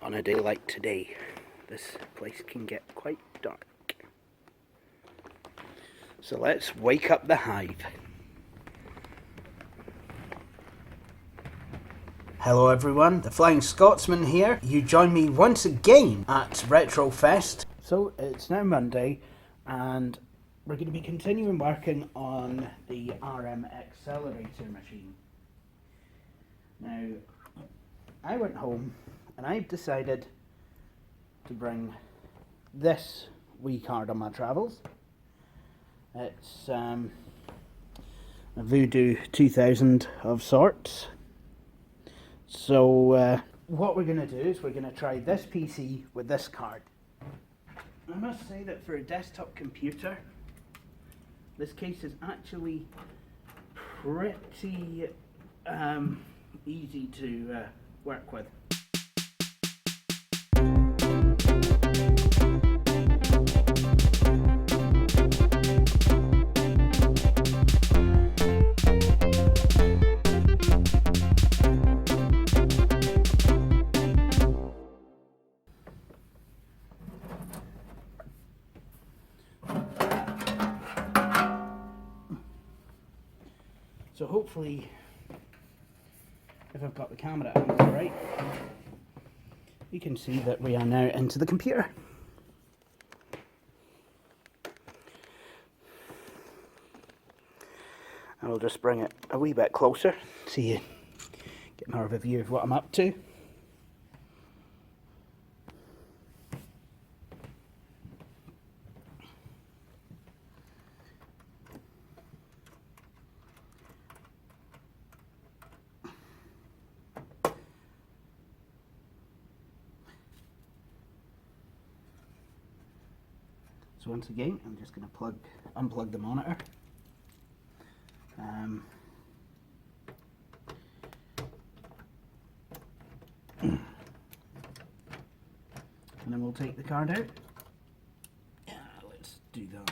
On a day like today, this place can get quite dark. So let's wake up the hive. Hello everyone, the Flying Scotsman here. You join me once again at RetroFest. So it's now Monday and we're going to be continuing working on the RM Accelerator machine. Now, I went home and I've decided to bring this wee card on my travels. It's a Voodoo 2000 of sorts. So what we're going to do is we're going to try this PC with this card. I must say that for a desktop computer, this case is actually pretty easy to work with. So hopefully, if I've got the camera angle right, you can see that we are now into the computer. I will just bring it a wee bit closer so you get more of a view of what I'm up to. So once again, I'm just going to unplug the monitor. And then we'll take the card out. Yeah, let's do that.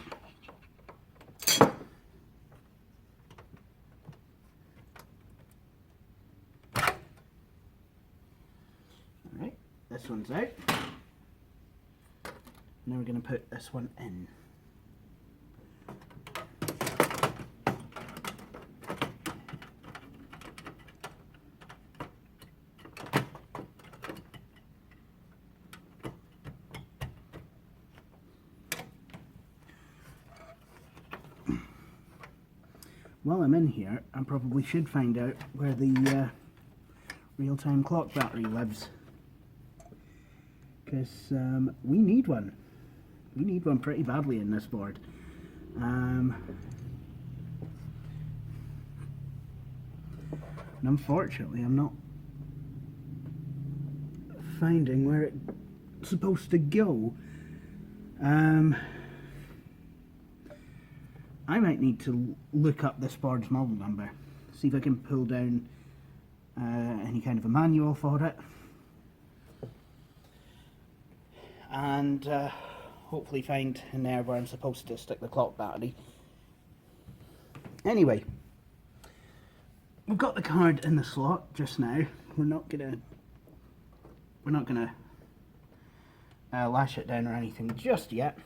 Alright, this one's out. Now we're going to put this one in. While I'm in here, I probably should find out where the real-time clock battery lives, because we need one. We need one pretty badly in this board. And unfortunately, I'm not finding where it's supposed to go. I might need to look up this board's model number, see if I can pull down any kind of a manual for it, and hopefully find in there where I'm supposed to stick the clock battery. Anyway, we've got the card in the slot just now. We're not gonna lash it down or anything just yet,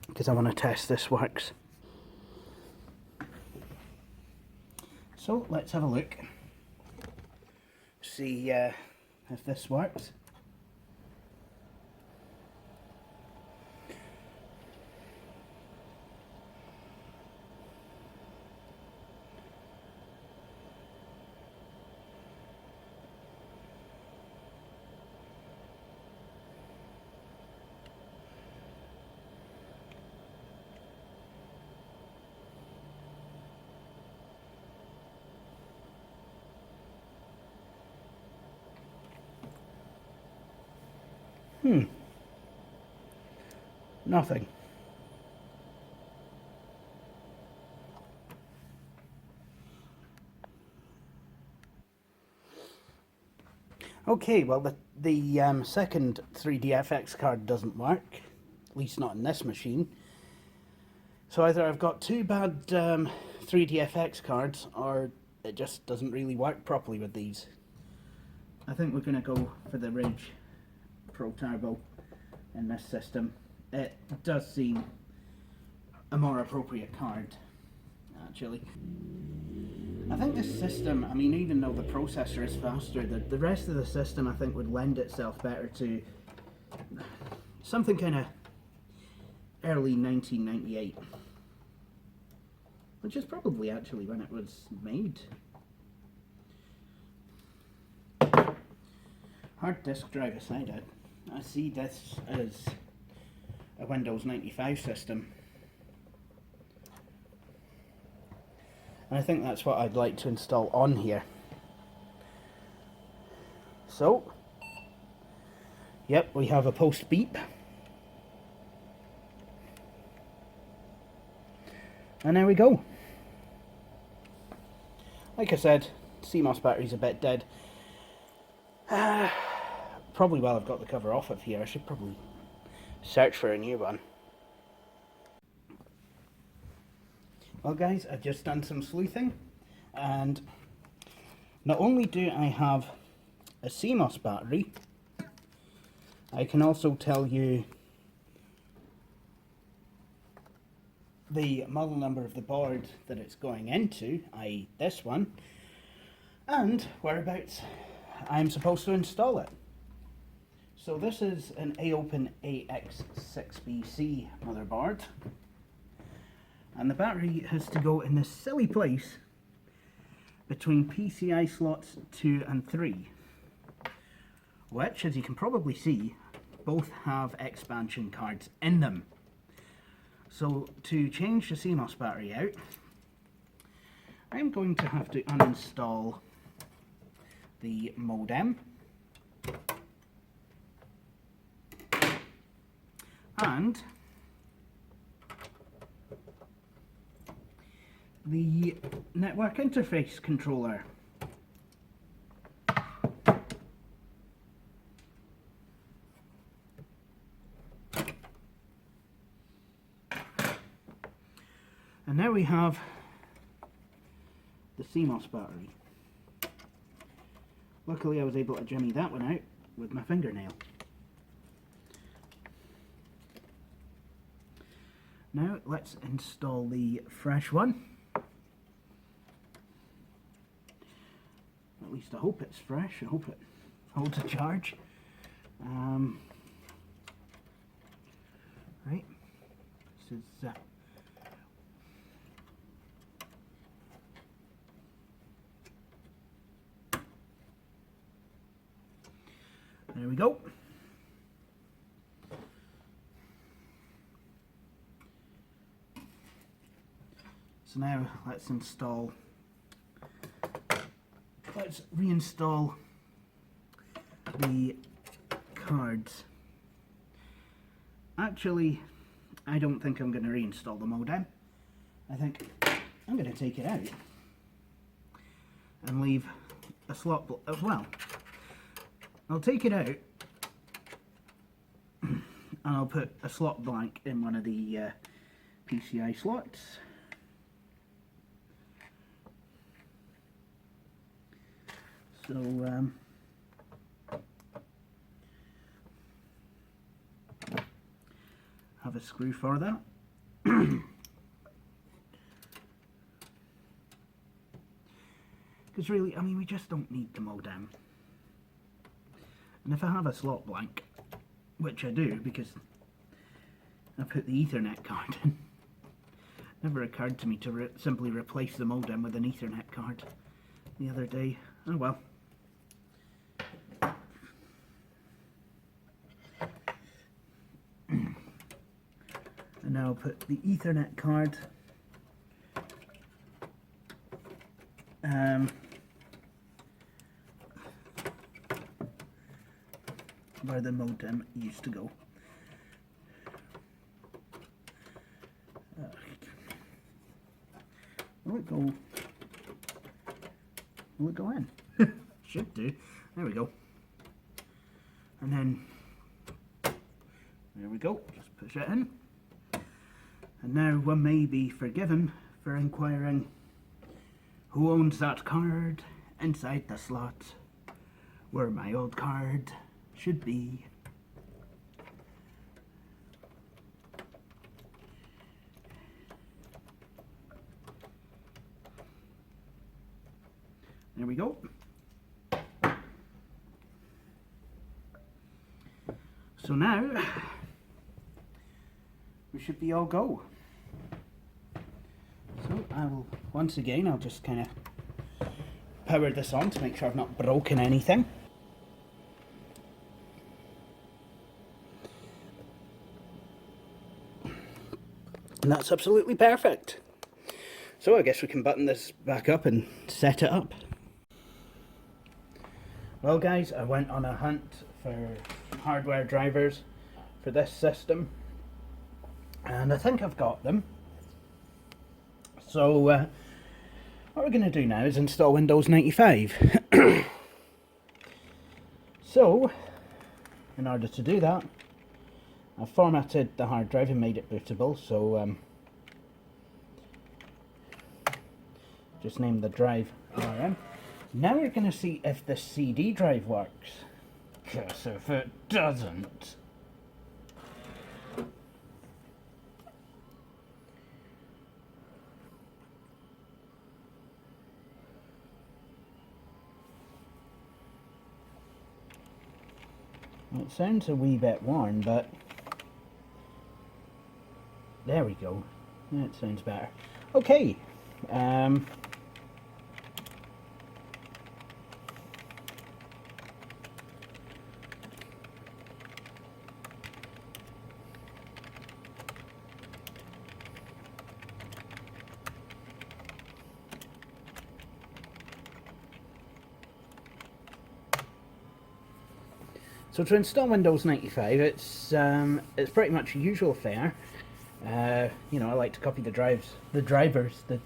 because I want to test this works. So let's have a look, see if this works. Nothing. Okay, well the second 3DFX card doesn't work, at least not in this machine. So either I've got two bad 3DFX cards, or it just doesn't really work properly with these. I think we're going to go for the Ridge Pro Turbo in this system. It does seem a more appropriate card, actually. I think this system, I mean, even though the processor is faster, the rest of the system I think would lend itself better to something kind of early 1998. Which is probably actually when it was made. Hard disk drive aside, I see this as a Windows 95 system. And I think that's what I'd like to install on here. So, yep, we have a post beep. And there we go. Like I said, Cmos battery's a bit dead. Probably while I've got the cover off of here, I should probably search for a new one. Well guys, I've just done some sleuthing, and not only do I have a Cmos battery, I can also tell you the model number of the board that it's going into, i.e. this one, and whereabouts I'm supposed to install it. So this is an AOPEN AX6BC motherboard, and the battery has to go in this silly place between PCI slots 2 and 3, which, as you can probably see, both have expansion cards in them. So to change the Cmos battery out, I'm going to have to uninstall the modem and the network interface controller. And now we have the Cmos battery. Luckily I was able to jimmy that one out with my fingernail. Now let's install the fresh one. At least I hope it's fresh. I hope it holds a charge. Right. This is there we go. So now let's reinstall the cards. Actually, I don't think I'm going to reinstall the modem. I think I'm going to take it out and leave a slot, well, I'll take it out and I'll put a slot blank in one of the PCI slots. So have a screw for that. Because really, I mean, we just don't need the modem. And if I have a slot blank, which I do because I put the Ethernet card in, it never occurred to me to simply replace the modem with an Ethernet card the other day. Oh well. And now I'll put the Ethernet card where the modem used to go. Will it go? Will it go in? Should do. There we go. And then there we go. Just push it in. And now one may be forgiven for inquiring Who owns that card inside the slot where my old card should be? There we go. So now we should be all go. So I'll just kind of power this on to make sure I've not broken anything. And that's absolutely perfect. So I guess we can button this back up and set it up. Well guys, I went on a hunt for hardware drivers for this system, and I think I've got them. So what we're going to do now is install Windows 95. So in order to do that, I've formatted the hard drive and made it bootable. So just name the drive RM. Now we're going to see if the CD drive works, because if it doesn't, it sounds a wee bit worn, but there we go. That sounds better. Okay. So to install Windows 95, it's pretty much usual fare. You know, I like to copy the drivers, the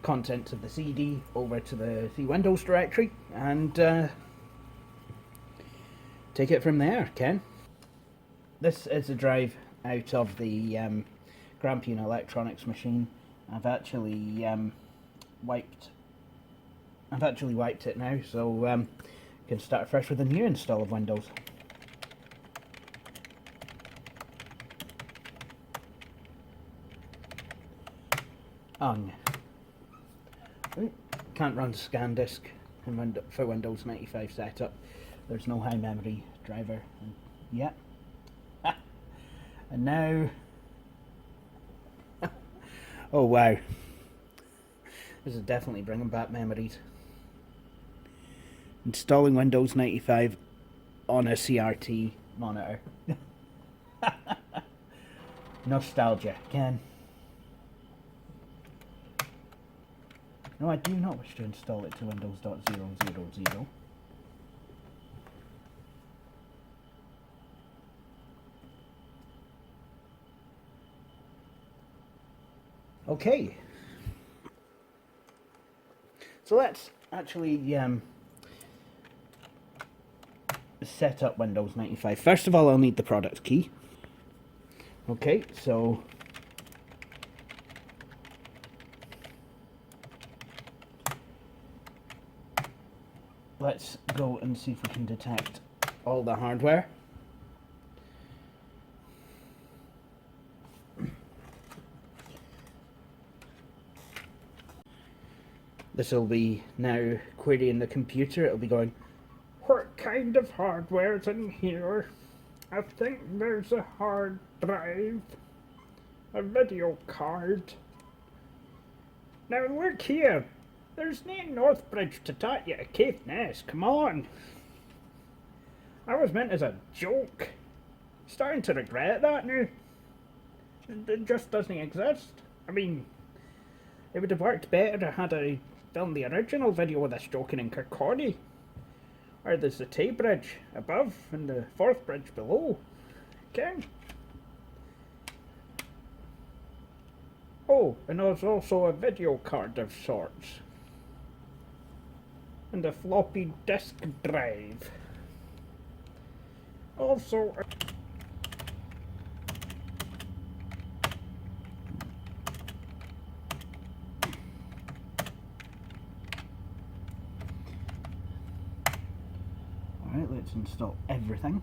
contents of the CD over to the Windows directory, and take it from there, Ken. This is a drive out of the Grampian Electronics machine. I've actually wiped it now, so can start fresh with a new install of Windows. Can't run ScanDisk for Windows 95 setup. There's no high memory driver yet. And now, oh wow, this is definitely bringing back memories. Installing Windows 95 on a CRT monitor. Nostalgia, Ken. No, I do not wish to install it to Windows.000. Okay. So let's actually set up Windows 95. First of all, I'll need the product key. Okay, so let's go and see if we can detect all the hardware. This will be now querying the computer. It'll be going, "What kind of hardware's in here? I think there's a hard drive, a video card. Now look here, there's no Northbridge to take you to Caithness, come on. I was meant as a joke. Starting to regret that now. It just doesn't exist. I mean, it would have worked better had I filmed the original video with us joking in Kirkcaldy. Or there's the Tay Bridge above and the Forth Bridge below. Okay. Oh, and there's also a video card of sorts. And a floppy disk drive. Also right, let's install everything.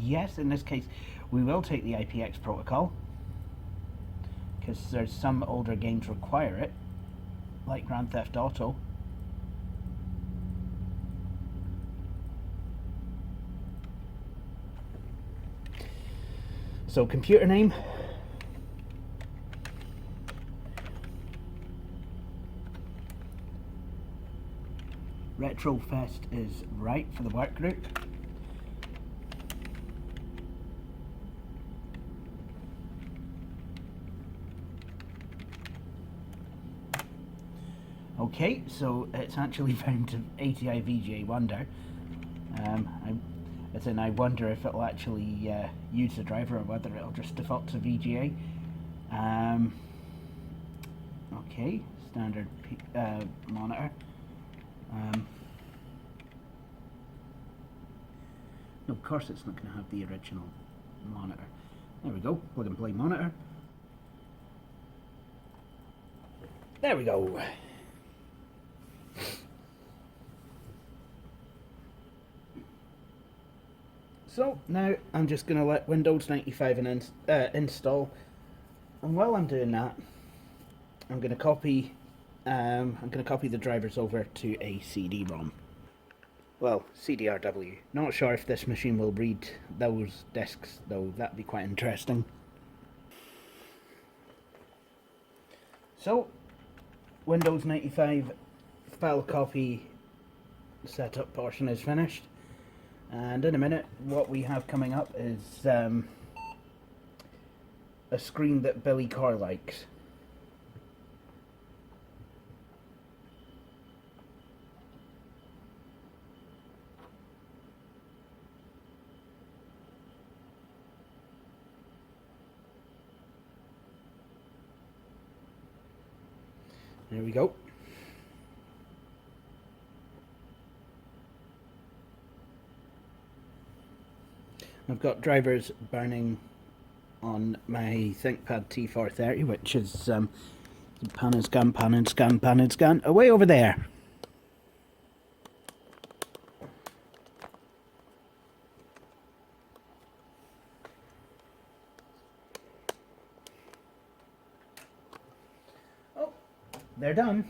Yes, in this case, we will take the IPX protocol, because there's some older games require it, like Grand Theft Auto. So computer name, RetroFest is right for the work group. Okay, so it's actually found to ATI VGA Wonder. I wonder if it'll actually use the driver or whether it'll just default to VGA. Okay, standard monitor. No, of course it's not going to have the original monitor. There we go, plug and play monitor. There we go. So now I'm just going to let Windows 95 install, and while I'm doing that, I'm going to copy the drivers over to a CD-ROM. Well, CDRW. Not sure if this machine will read those discs, though. That'd be quite interesting. So, Windows 95 file copy setup portion is finished. And in a minute, what we have coming up is a screen that Billy Carr likes. There we go. I've got drivers burning on my ThinkPad T430, which is pan and scan, pan and scan, pan and scan, away over there. Oh, they're done.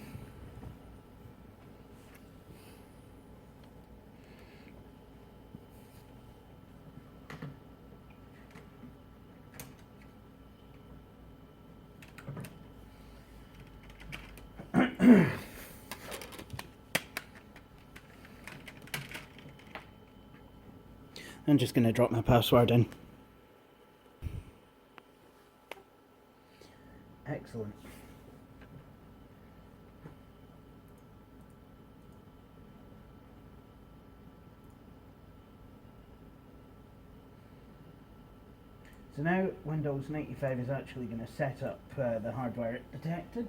I'm just going to drop my password in. Excellent. So now Windows 95 is actually going to set up the hardware it detected.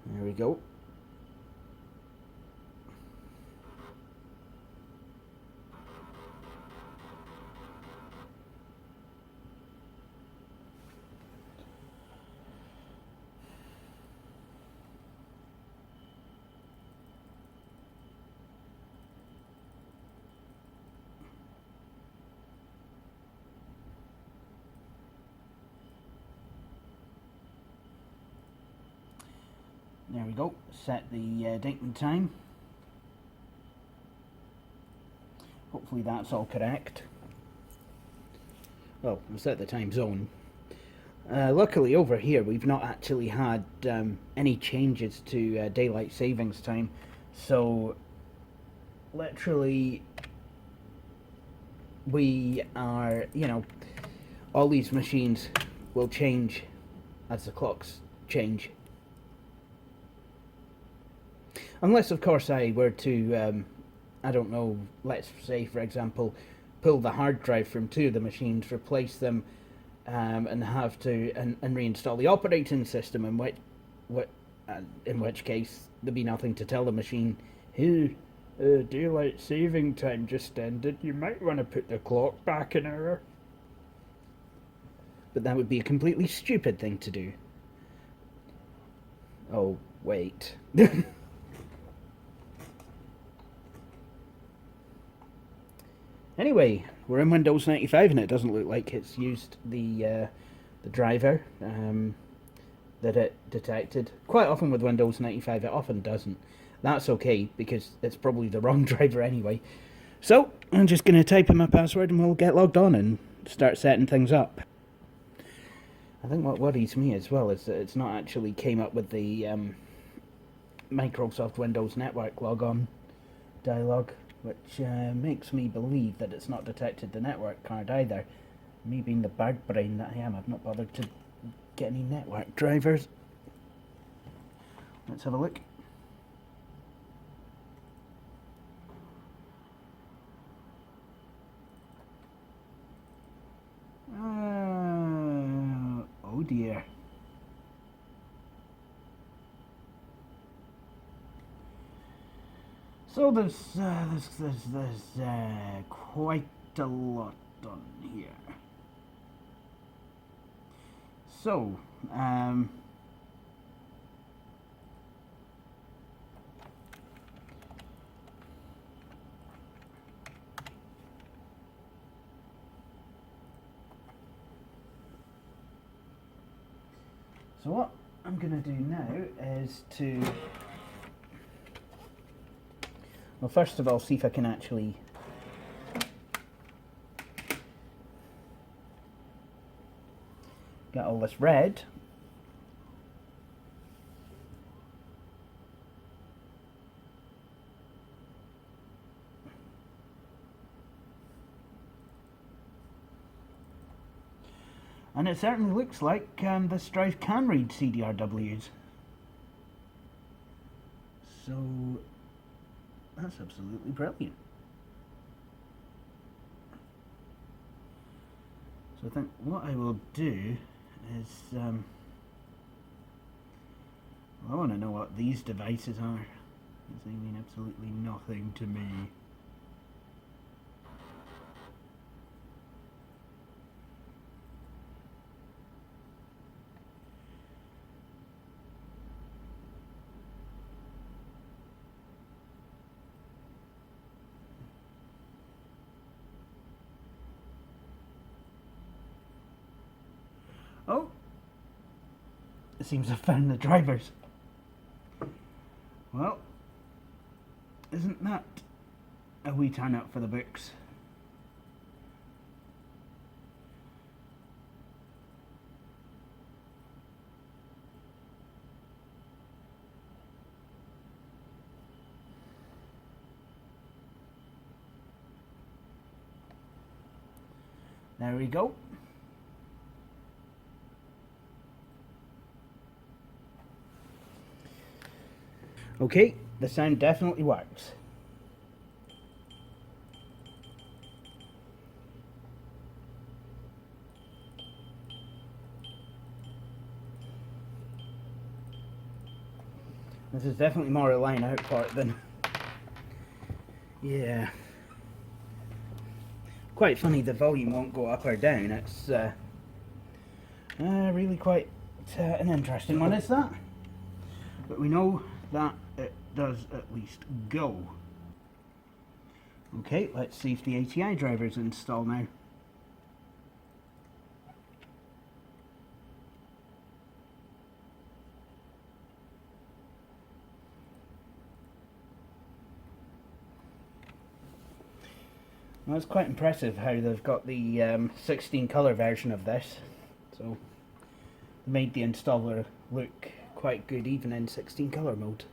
There we go. There we go. Set the date and time. Hopefully that's all correct. Well, I'll set the time zone. Luckily over here we've not actually had any changes to daylight savings time, so literally we are, you know, all these machines will change as the clocks change. Unless, of course, I were to, I don't know, let's say, for example, pull the hard drive from two of the machines, replace them, and have to, and reinstall the operating system, in which case there'd be nothing to tell the machine who Daylight saving time just ended. You might want to put the clock back an hour. But that would be a completely stupid thing to do. Oh, wait. Anyway, we're in Windows 95 and it doesn't look like it's used the driver that it detected. Quite often with Windows 95 it often doesn't. That's okay because it's probably the wrong driver anyway. So I'm just going to type in my password and we'll get logged on and start setting things up. I think what worries me as well is that it's not actually came up with the Microsoft Windows Network logon dialog, which makes me believe that it's not detected the network card either. Me being the bird brain that I am, I've not bothered to get any network drivers. Let's have a look. Oh dear. So there's quite a lot on here. So, so what I'm going to do now is to, well, first of all, see if I can actually get all this red. And it certainly looks like this drive can read CDRWs. So that's absolutely brilliant. So I think what I will do is, I want to know what these devices are, because they mean absolutely nothing to me. Oh! It seems I've found the drivers. Well, isn't that a wee turn up for the books? There we go. Okay, the sound definitely works. This is definitely more a line out part than... Yeah. Quite funny the volume won't go up or down. It's really quite an interesting one, is that? But we know that it does at least go. Okay, let's see if the Ati drivers install now. Well, it's quite impressive how they've got the 16 colour version of this. So they made the installer look quite good even in 16 colour mode.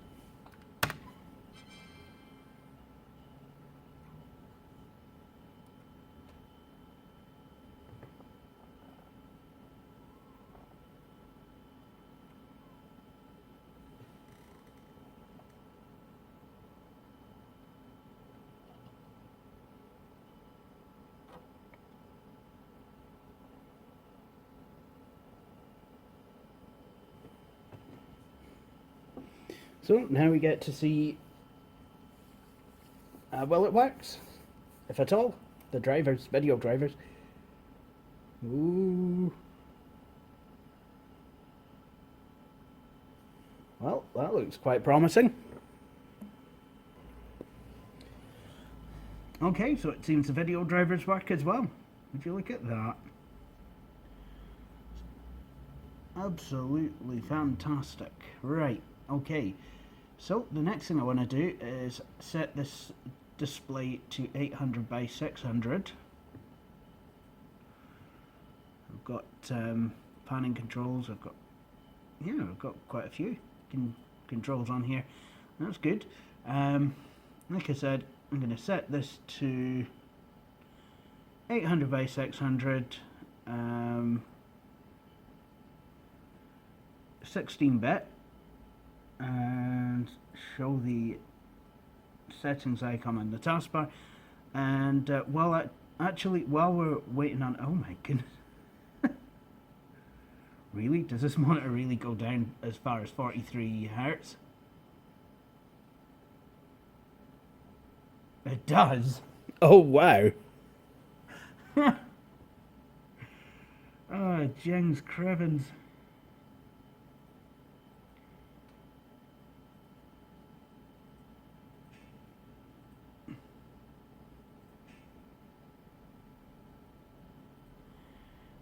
So now we get to see Well, it works, if at all. The drivers, video drivers. Ooh. Well, that looks quite promising. Okay, so it seems the video drivers work as well. Would you look at that? Absolutely fantastic. Right, okay. So the next thing I want to do is set this display to 800 by 600. I've got panning controls. I've got quite a few controls on here. That's good. Like I said, I'm going to set this to 800 by 600, 16-bit, and show the settings icon on the taskbar. And while we're waiting on, oh my goodness, really? Does this monitor really go down as far as 43 Hertz? It does. Oh wow. Oh, Jings Crevens.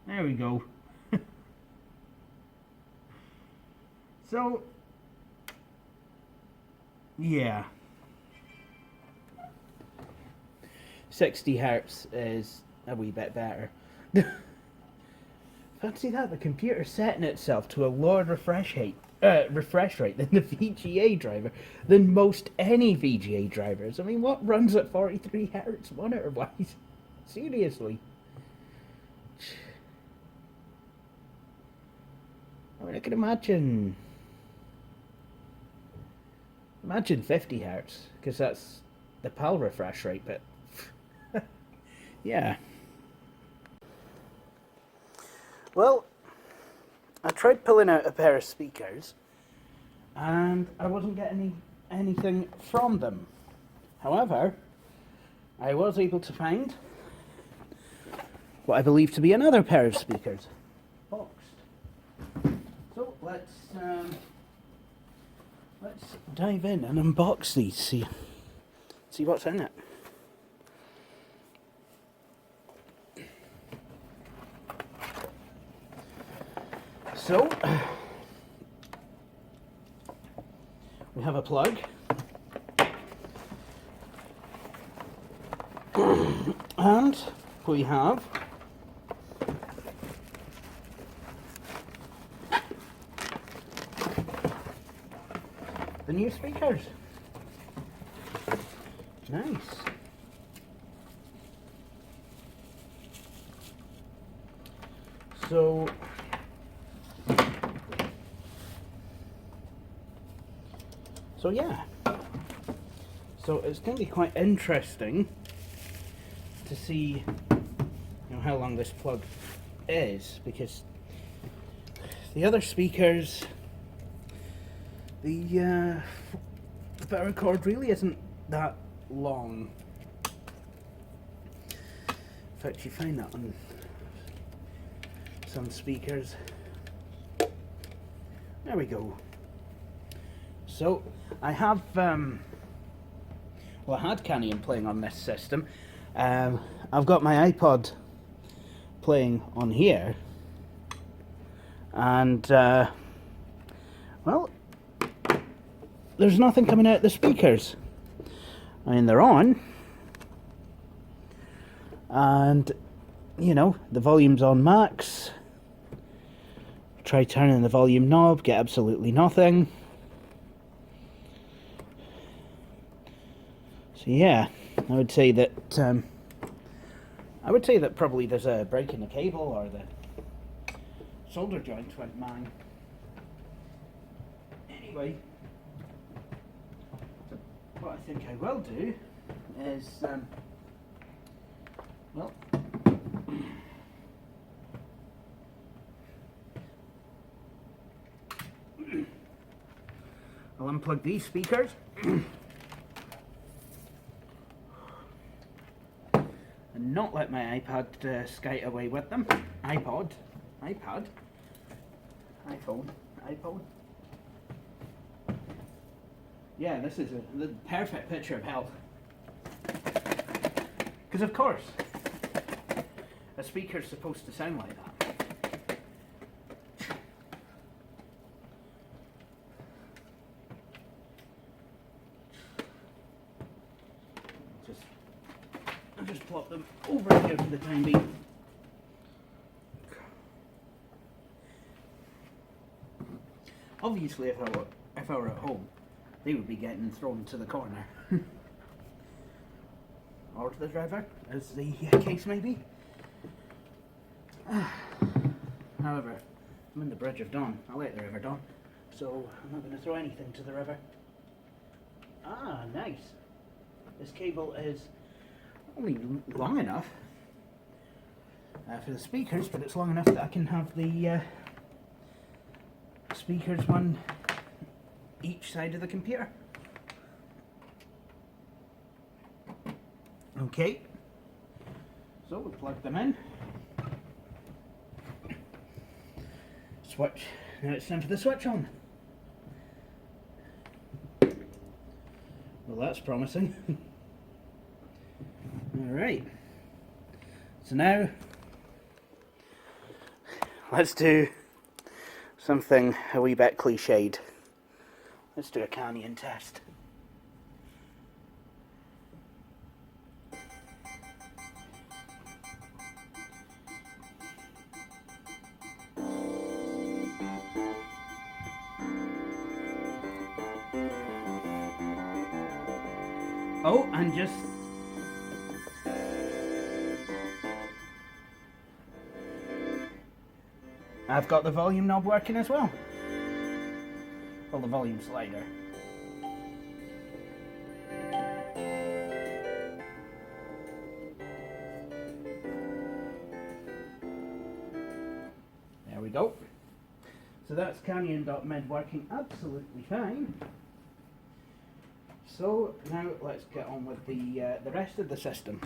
There we go. So, yeah. 60 Hertz is a wee bit better. Fancy that, the computer setting itself to a lower refresh rate than the VGA driver, than most any VGA drivers. I mean, what runs at 43 Hertz monitor-wise? Seriously. I mean, I can imagine 50 Hertz, because that's the PAL refresh rate, but yeah. Well, I tried pulling out a pair of speakers and I wasn't getting anything from them. However, I was able to find what I believe to be another pair of speakers, boxed. So let's dive in and unbox these, see what's in it. So, we have a plug, and we have the new speakers. Nice. So yeah, so it's going to be quite interesting to see, how long this plug is, because the other speakers, the power cord really isn't that long. In fact, you find that on some speakers. There we go. So I have, I had Canyon playing on this system. I've got my iPod playing on here, and well, there's nothing coming out of the speakers. I mean, they're on, and the volume's on max. Try turning the volume knob, get absolutely nothing. So yeah, I would say that probably there's a break in the cable, or the solder joint went mine. Anyway, what I think I will do is, well, I'll unplug these speakers. and not let my iPad skate away with them. iPad, iPhone. Yeah, this is the perfect picture of health. Because of course, a speaker's supposed to sound like that. I'll just plop them over here for the time being. Obviously, if I were at home, they would be getting thrown to the corner. Or to the driver, as the case may be. However, I'm in the Bridge of Dawn. I like the River Dawn, so I'm not going to throw anything to the river. Ah, nice. This cable is only long enough for the speakers, but it's long enough that I can have the speakers one each side of the computer. Okay, so we'll plug them in. Switch. Now it's time for the switch on. Well, that's promising. Alright, so now let's do something a wee bit cliched. Let's do a canyon test. Oh, and just I've got the volume knob working as well. Well, the volume slider. There we go. So that's canyon.mid working absolutely fine. So now let's get on with the rest of the system.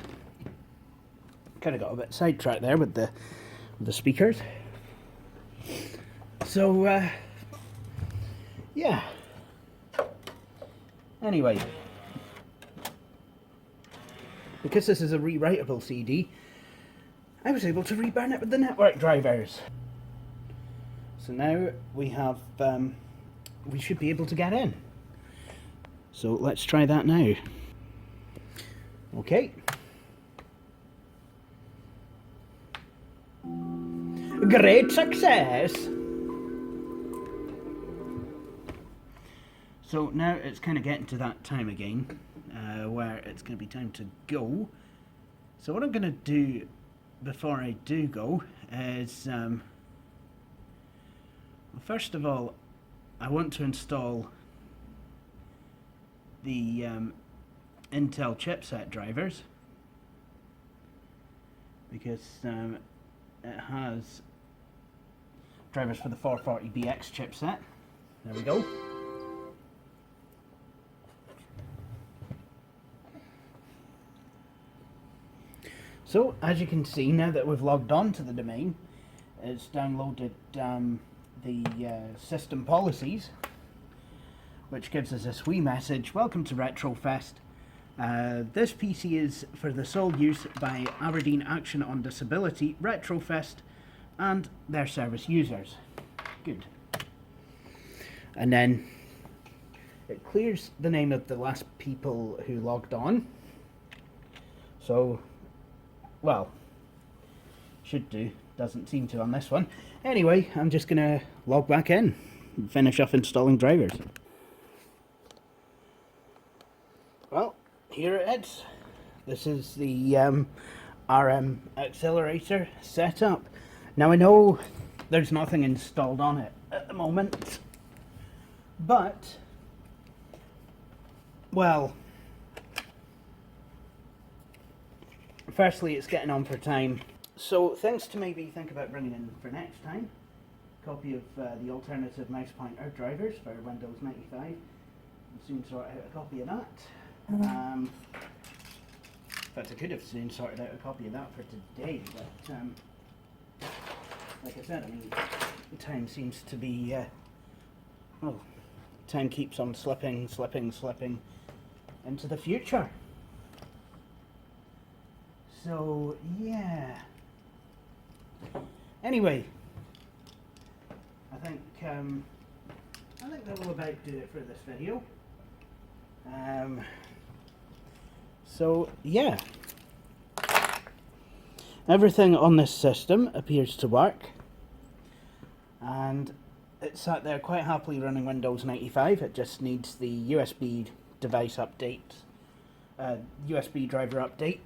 Kind of got a bit sidetracked there with the speakers. So yeah. Anyway, because this is a rewritable CD, I was able to reburn it with the network drivers. So now we have, we should be able to get in. So let's try that now. Okay. Great success! So now it's kind of getting to that time again, where it's going to be time to go. So what I'm going to do before I do go is, well, first of all, I want to install the Intel chipset drivers, because it has drivers for the 440BX chipset. There we go. So, as you can see, now that we've logged on to the domain, it's downloaded the system policies, which gives us this wee message: welcome to RetroFest. This PC is for the sole use by Aberdeen Action on Disability, RetroFest, and their service users. Good. And then it clears the name of the last people who logged on. So, well, should do. Doesn't seem to on this one. Anyway, I'm just going to log back in and finish off installing drivers. Well, here it is. This is the RM Accelerator setup. Now I know there's nothing installed on it at the moment, but, well, firstly, it's getting on for time. So things to maybe think about bringing in for next time. Copy of the alternative mouse pointer drivers for Windows 95. I'll soon sort out a copy of that. fact, I could have soon sorted out a copy of that for today, but like I said, I mean, time seems to be, well, time keeps on slipping into the future. So, yeah. Anyway, I think that will about do it for this video. So, yeah. Everything on this system appears to work. And it's sat there quite happily running Windows 95. It just needs the USB device update, USB driver update.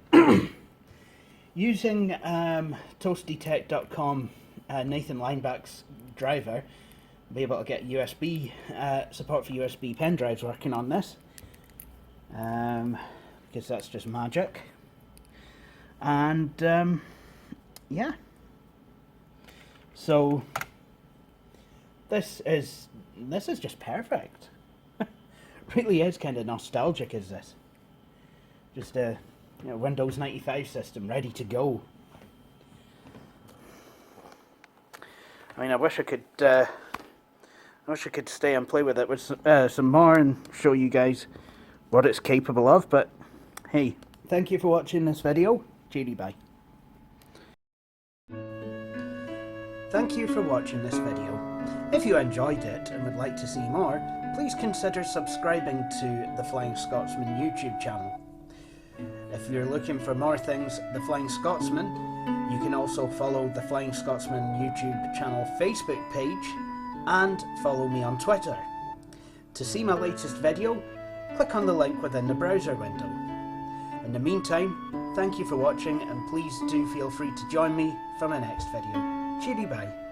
Using toastdytech.com, Nathan Lineback's driver, I'll be able to get USB support for USB pen drives working on this, because that's just magic. And yeah, so this is just perfect. Really is kind of nostalgic, is this? Just a Windows 95 system ready to go. I mean, I wish I could stay and play with it with some more and show you guys what it's capable of, but hey, thank you for watching this video. Cheery bye. Thank you for watching this video. If you enjoyed it and would like to see more, please consider subscribing to the Flying Scotsman YouTube channel. If you're looking for more things The Flying Scotsman, you can also follow the Flying Scotsman YouTube channel Facebook page and follow me on Twitter. To see my latest video, click on the link within the browser window. In the meantime, thank you for watching, and please do feel free to join me for my next video. Cheery bye.